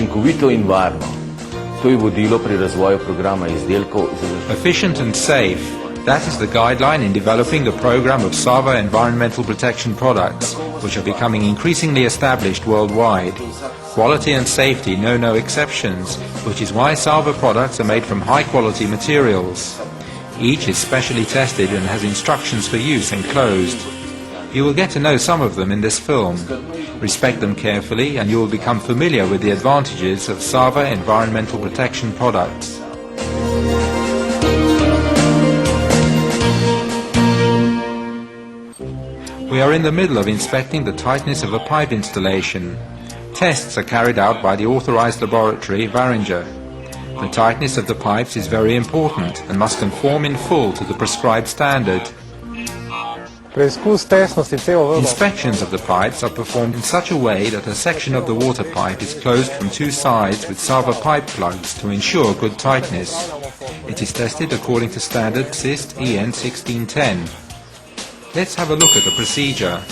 učinkovito in varno. To je vodilo pri razvoju programa izdelkov za zaščito. Efficient and safe. That is the guideline in developing a program of SAVA environmental protection products, which are becoming increasingly established worldwide. Quality and safety know no exceptions, which is why SAVA products are made from high-quality materials. Each is specially tested and has instructions for use enclosed. You will get to know some of them in this film. Respect them carefully and you will become familiar with the advantages of SAVA environmental protection products. We are in the middle of inspecting the tightness of a pipe installation. Tests are carried out by the authorized laboratory, Varinger. The tightness of the pipes is very important and must conform in full to the prescribed standard. Inspections of the pipes are performed in such a way that a section of the water pipe is closed from two sides with SAVA pipe plugs to ensure good tightness. It is tested according to standard CIST EN 1610. Let's have a look at the procedure.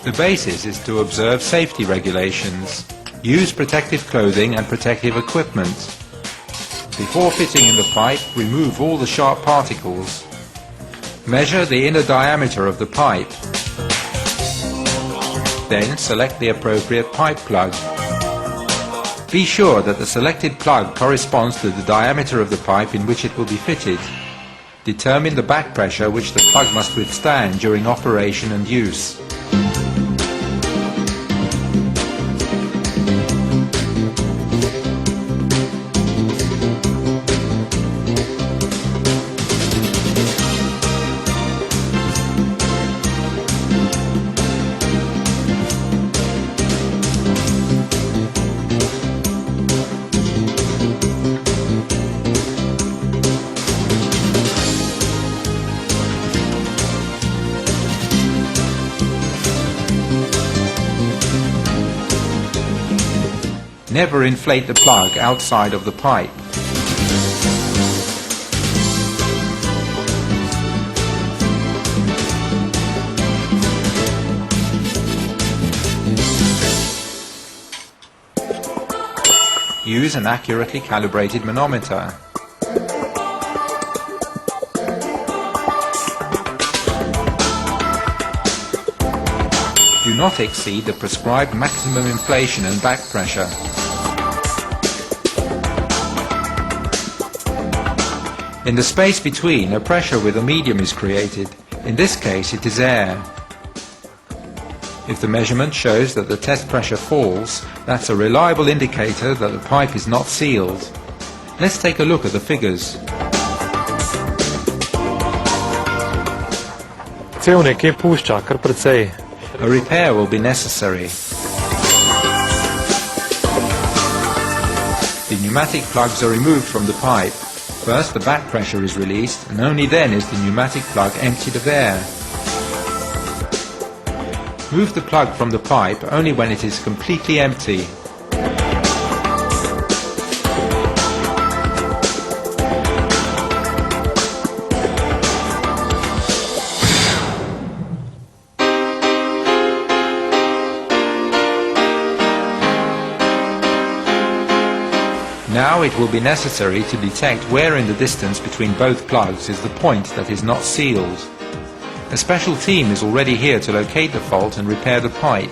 The basis is to observe safety regulations. Use protective clothing and protective equipment. Before fitting in the pipe, remove all the sharp particles. Measure the inner diameter of the pipe. Then select the appropriate pipe plug. Be sure that the selected plug corresponds to the diameter of the pipe in which it will be fitted. Determine the back pressure which the plug must withstand during operation and use. Never inflate the plug outside of the pipe. Use an accurately calibrated manometer. Do not exceed the prescribed maximum inflation and back pressure. In the space between, a pressure with a medium is created. In this case, it is air. If the measurement shows that the test pressure falls, that's a reliable indicator that the pipe is not sealed. Let's take a look at the figures. A repair will be necessary. The pneumatic plugs are removed from the pipe. First the back pressure is released and only then is the pneumatic plug emptied of air. Move the plug from the pipe only when it is completely empty. Now it will be necessary to detect where in the distance between both plugs is the point that is not sealed. A special team is already here to locate the fault and repair the pipe.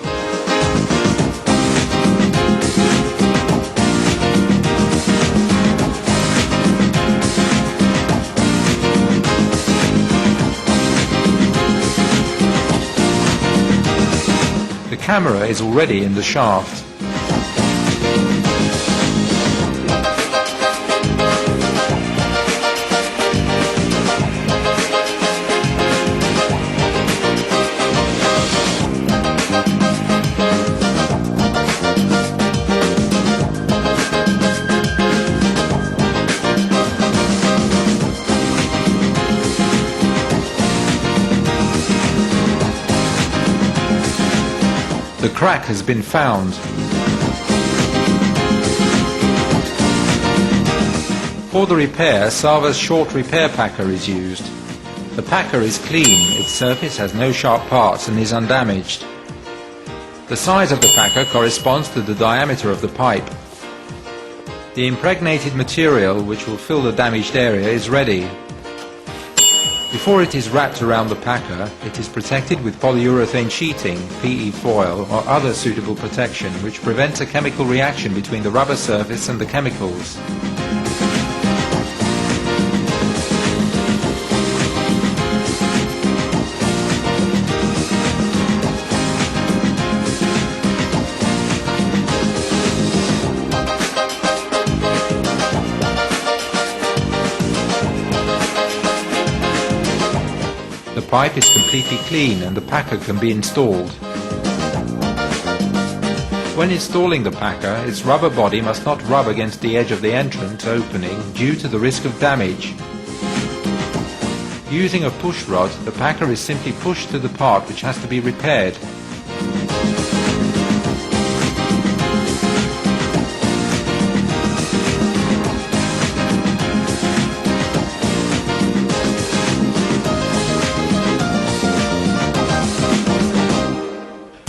The camera is already in the shaft. The crack has been found. For the repair, SAVA's short repair packer is used. The packer is clean, its surface has no sharp parts and is undamaged. The size of the packer corresponds to the diameter of the pipe. The impregnated material which will fill the damaged area is ready. Before it is wrapped around the packer, it is protected with polyurethane sheeting, PE foil or other suitable protection which prevents a chemical reaction between the rubber surface and the chemicals. The pipe is completely clean and the packer can be installed. When installing the packer, its rubber body must not rub against the edge of the entrance opening due to the risk of damage. Using a push rod, the packer is simply pushed to the part which has to be repaired.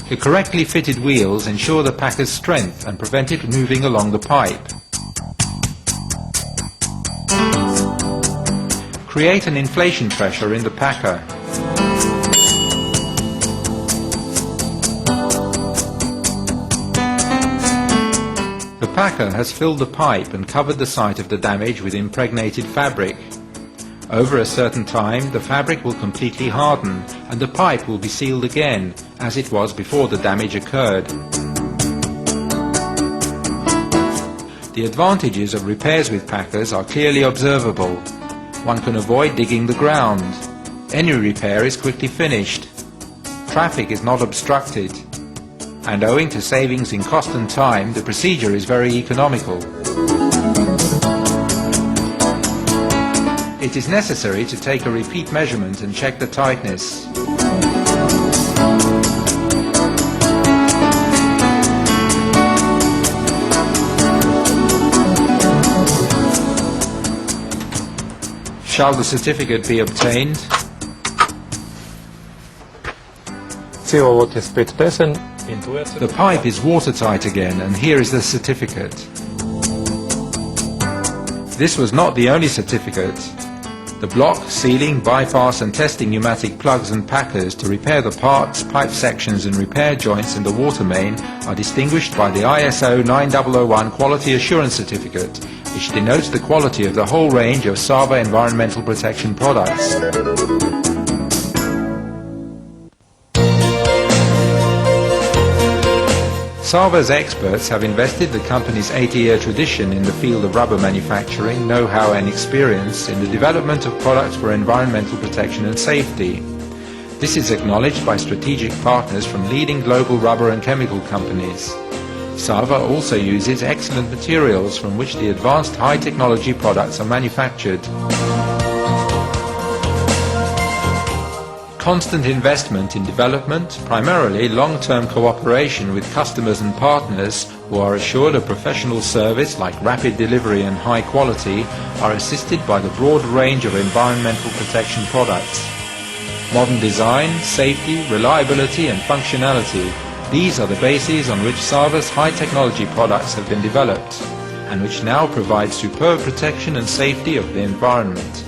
The correctly fitted wheels ensure the packer's strength and prevent it moving along the pipe. Create an inflation pressure in the packer. The packer has filled the pipe and covered the site of the damage with impregnated fabric. Over a certain time, the fabric will completely harden and the pipe will be sealed again, as it was before the damage occurred. The advantages of repairs with packers are clearly observable. One can avoid digging the ground. Any repair is quickly finished. Traffic is not obstructed. And owing to savings in cost and time, the procedure is very economical. It is necessary to take a repeat measurement and check the tightness. Shall the certificate be obtained? Cjevovod je spet tesen in tu je The pipe is watertight again, and here is the certificate. This was not the only certificate. The block, sealing, bypass and testing pneumatic plugs and packers to repair the parts, pipe sections and repair joints in the water main are distinguished by the ISO 9001 Quality Assurance Certificate, which denotes the quality of the whole range of Sava environmental protection products. Sava's experts have invested the company's 80-year tradition in the field of rubber manufacturing, know-how and experience in the development of products for environmental protection and safety. This is acknowledged by strategic partners from leading global rubber and chemical companies. Sava also uses excellent materials from which the advanced high-technology products are manufactured. Constant investment in development, primarily long-term cooperation with customers and partners who are assured a professional service like rapid delivery and high quality, are assisted by the broad range of environmental protection products. Modern design, safety, reliability and functionality, these are the bases on which Sava's high-technology products have been developed, and which now provide superb protection and safety of the environment.